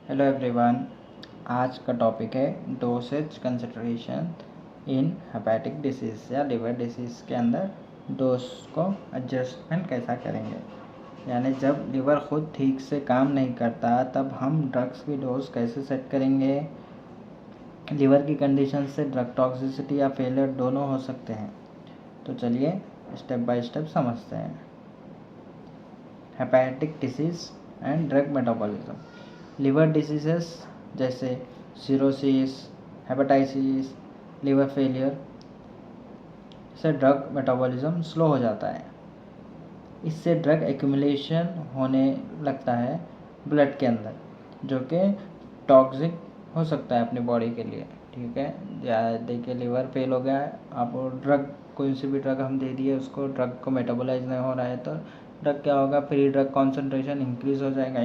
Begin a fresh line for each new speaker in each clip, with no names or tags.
Hello everyone. आज का topic है dosage consideration in hepatic disease या लिवर डिसीज़ के अंदर डोज को एडजस्टमेंट कैसा करेंगे। यानी जब लिवर खुद ठीक से काम नहीं करता तब हम ड्रग्स की डोज कैसे सेट करेंगे। लिवर की कंडीशन से ड्रग टॉक्सिसिटी या फेलियर दोनों हो सकते हैं। तो चलिए स्टेप बाय स्टेप समझते हैं। Hepatic disease and drug metabolism. Liver diseases जैसे सिरोसिस, हेपेटाइटिस, लिवर फेलियर से ड्रग मेटाबॉलिज्म स्लो हो जाता है। इससे ड्रग एक्यूमुलेशन होने लगता है ब्लड के अंदर, जो कि टॉक्सिक हो सकता है अपनी बॉडी के लिए। ठीक है, देखिए लिवर फेल हो गया है, आप ड्रग कोई सी भी ड्रग हम दे दिए उसको, ड्रग को मेटाबोलाइज नहीं हो रहा है तो ड्रग क्या होगा, फ्री ड्रग कॉन्सेंट्रेशन इंक्रीज़ हो जाएगा।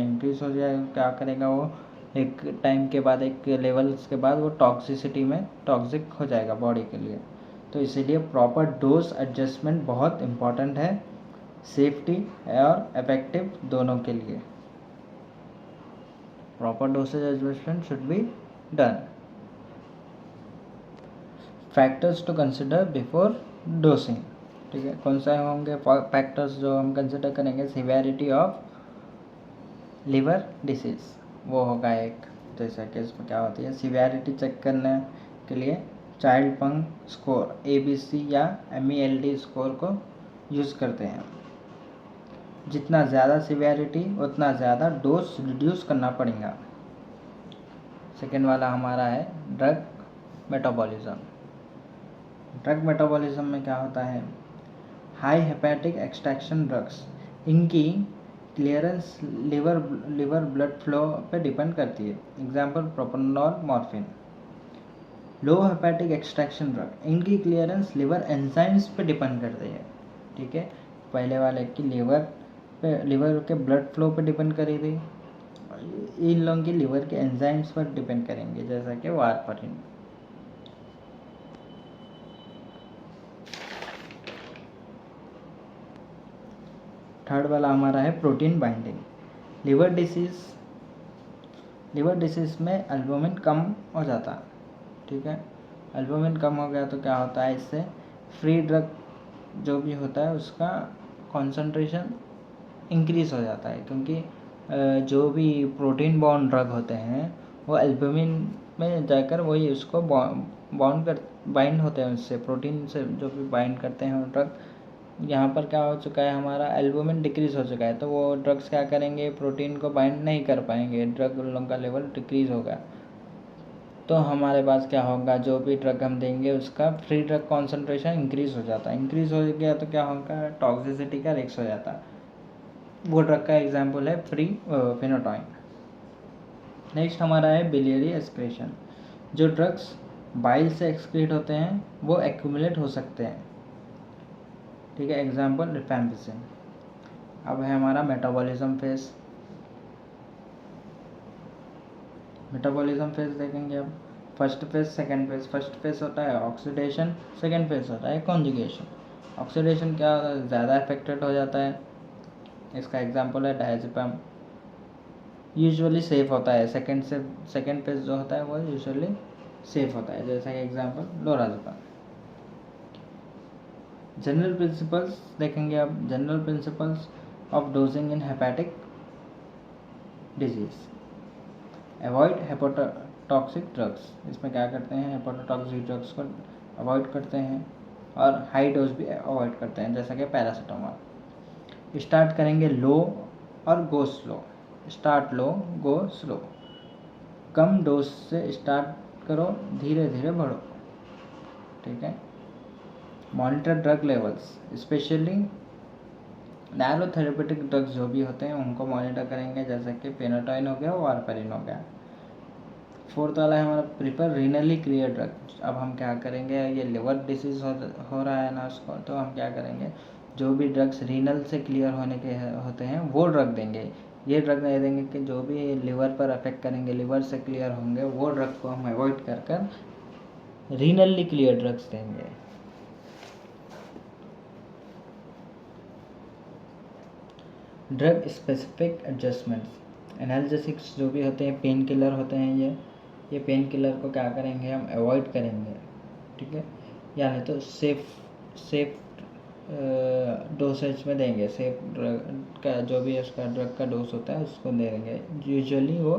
क्या करेगा वो, एक टाइम के बाद, एक लेवल्स के बाद वो टॉक्सिसिटी में टॉक्सिक हो जाएगा बॉडी के लिए। तो इसीलिए प्रॉपर डोज एडजस्टमेंट बहुत इम्पॉर्टेंट है, सेफ्टी और इफेक्टिव दोनों के लिए। Proper dosage adjustment should be done. Factors to consider before dosing. ठीक है, कौन सा होंगे फैक्टर्स जो हम कंसिडर करेंगे। सिवियरिटी ऑफ लिवर डिसीज़ वो होगा एक। जैसा कि इसमें क्या होती है, सिवियरिटी चेक करने के लिए चाइल्ड पंग स्कोर ABC या MELD स्कोर को यूज़ करते हैं। जितना ज़्यादा सिवियरिटी उतना ज़्यादा डोज रिड्यूस करना पड़ेगा। सेकेंड वाला हमारा है ड्रग मेटाबॉलिज्म। ड्रग मेटाबॉलिज्म में क्या होता है, हाई हेपेटिक एक्सट्रैक्शन ड्रग्स, इनकी क्लियरेंस लिवर ब्लड फ्लो पे डिपेंड करती है। Example propranolol, morphine. Low hepatic extraction drug, इनकी क्लियरेंस लिवर एंजाइम्स पे डिपेंड करती है। ठीक है, पहले वाले की लिवर के ब्लड फ्लो पे डिपेंड करी थी, इन लोगों की लिवर के एंजाइम्स पर डिपेंड करेंगे, जैसा कि वारफरिन। थर्ड वाला हमारा है प्रोटीन बाइंडिंग। लिवर डिसीज़ में एल्बुमिन कम हो जाता। ठीक है, एल्बुमिन कम हो गया तो क्या होता है, इससे फ्री ड्रग जो भी होता है उसका कॉन्सेंट्रेशन इंक्रीज़ हो जाता है, क्योंकि जो भी प्रोटीन बॉन्ड ड्रग होते हैं वो एल्बुमिन में जाकर वही उसको बाइंड होते हैं, उससे प्रोटीन से जो भी बाइंड करते हैं ड्रग। यहाँ पर क्या हो चुका है, हमारा एल्बुमिन डिक्रीज़ हो चुका है, तो वो ड्रग्स क्या करेंगे, प्रोटीन को बाइंड नहीं कर पाएंगे, ड्रग उन लोगों का लेवल डिक्रीज़ होगा। तो हमारे पास क्या होगा, जो भी ड्रग हम देंगे उसका फ्री ड्रग कॉन्सेंट्रेशन इंक्रीज़ हो जाता है। इंक्रीज़ हो गया तो क्या होगा, टॉक्सिसिटी का रिस्क हो जाता है। वो ड्रग का एग्जाम्पल है फेनोटॉइन। नेक्स्ट हमारा है बिलियरी एक्सक्रीशन। जो ड्रग्स बाइल से एक्सक्रीट होते हैं वो एक्यूमुलेट हो सकते हैं। ठीक है, एग्जाम्पल रिफैम्पिसिन। अब है हमारा मेटाबॉलिज्म फेज। मेटाबॉलिज्म फेज देखेंगे अब। First phase, second phase. First phase होता है ऑक्सीडेशन, सेकेंड फेज होता है कॉन्जुगेशन। ऑक्सीडेशन क्या होता है, ज़्यादा अफेक्टेड हो जाता है, इसका एग्जाम्पल है डायजेपम। यूजुअली सेफ होता है, सेकेंड फेज जो होता है वो यूजुअली सेफ होता है, जैसा कि एग्जाम्पल लोराज़ेपम। जनरल प्रिंसिपल्स देखेंगे अब। General principles of dosing in hepatic disease. Avoid hepatotoxic drugs. इसमें क्या करते हैं, हेपेटोटॉक्सिक ड्रग्स को अवॉइड करते हैं और हाई डोज भी अवॉइड करते हैं, जैसा कि पैरासीटामोल। स्टार्ट करेंगे लो और गो स्लो। स्टार्ट लो, गो स्लो। कम डोज से स्टार्ट करो, धीरे धीरे बढ़ो। ठीक है, monitor drug levels, specially narrow therapeutic drugs जो भी होते हैं उनको मॉनिटर करेंगे, जैसे कि फेनोटॉइन हो गया, वारफरिन हो गया। फोर्थ वाला है हमारा प्रिफर रीनली क्लियर ड्रग। अब हम क्या करेंगे, ये लिवर डिसीज़ हो रहा है ना उसको, तो हम क्या करेंगे, जो भी ड्रग्स रीनल से क्लियर होने के होते हैं वो ड्रग देंगे। ये ड्रग नहीं देंगे कि जो भी लिवर पर अफेक्ट करेंगे, लिवर से क्लियर होंगे, वो ड्रग को हम अवॉइड कर रीनली क्लियर ड्रग्स देंगे। Drug specific adjustments. एनाल्जेसिक्स जो भी होते हैं, पेन किलर होते हैं, ये पेन किलर को क्या करेंगे हम अवॉइड करेंगे, ठीक है, यानी तो सेफ डोसेज में देंगे। सेफ ड्रग का जो भी उसका ड्रग का डोज होता है उसको दे देंगे। यूजुअली वो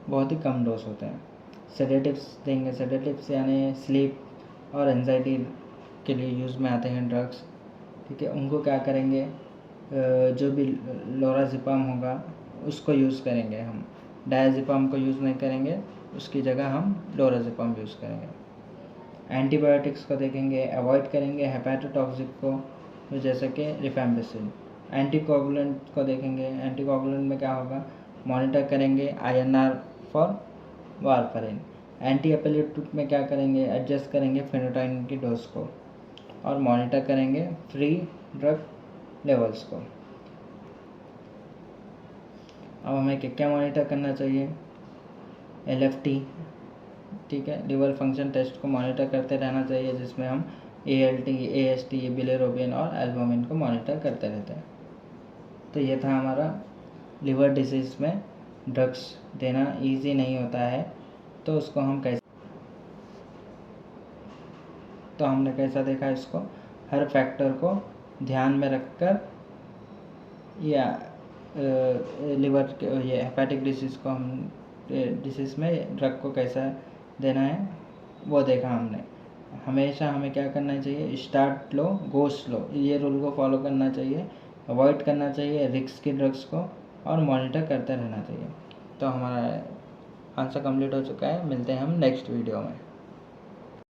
बहुत ही कम डोज होते हैं। सेडेटिव्स देंगे। सेडेटिव्स यानी स्लीप और एंजाइटी के लिए यूज़ में आते हैं ड्रग्स, ठीक है। उनको क्या करेंगे, जो भी लोराज़ेपाम होगा उसको यूज़ करेंगे हम, डायज़ेपाम को यूज़ नहीं करेंगे, उसकी जगह हम लोराज़ेपाम यूज़ करेंगे। एंटीबायोटिक्स को देखेंगे, अवॉइड करेंगे हेपेटोटॉक्सिक को, जैसे कि रिफैम्पिसिन। एंटीकोगुलेंट को देखेंगे। एंटीकोगुलेंट में क्या होगा, मॉनिटर करेंगे INR for warfarin. Anti epileptic में क्या करेंगे, एडजस्ट करेंगे फेनोटाइन की डोज को और मॉनिटर करेंगे फ्री ड्रग लेवल्स को। अब हमें क्या मॉनिटर करना चाहिए, LFT, ठीक है, लिवर फंक्शन टेस्ट को मॉनिटर करते रहना चाहिए, जिसमें हम ALT, AST, बिलिरुबिन और एल्बुमिन को मॉनिटर करते रहते हैं। तो ये था हमारा लिवर डिसीज़ में ड्रग्स देना इजी नहीं होता है, तो उसको हम कैसे, तो हमने कैसा देखा इसको, हर फैक्टर को ध्यान में रखकर या लिवर ये हेपेटिक डिसीज़ को हम डिसीज़ में ड्रग को कैसा देना है वो देखा हमने। हमेशा हमें क्या करना चाहिए, स्टार्ट लो गो स्लो, ये रूल को फॉलो करना चाहिए। अवॉइड करना चाहिए रिस्क की ड्रग्स को और मॉनिटर करते रहना चाहिए। तो हमारा आंसर कंप्लीट हो चुका है। मिलते हैं हम नेक्स्ट वीडियो में।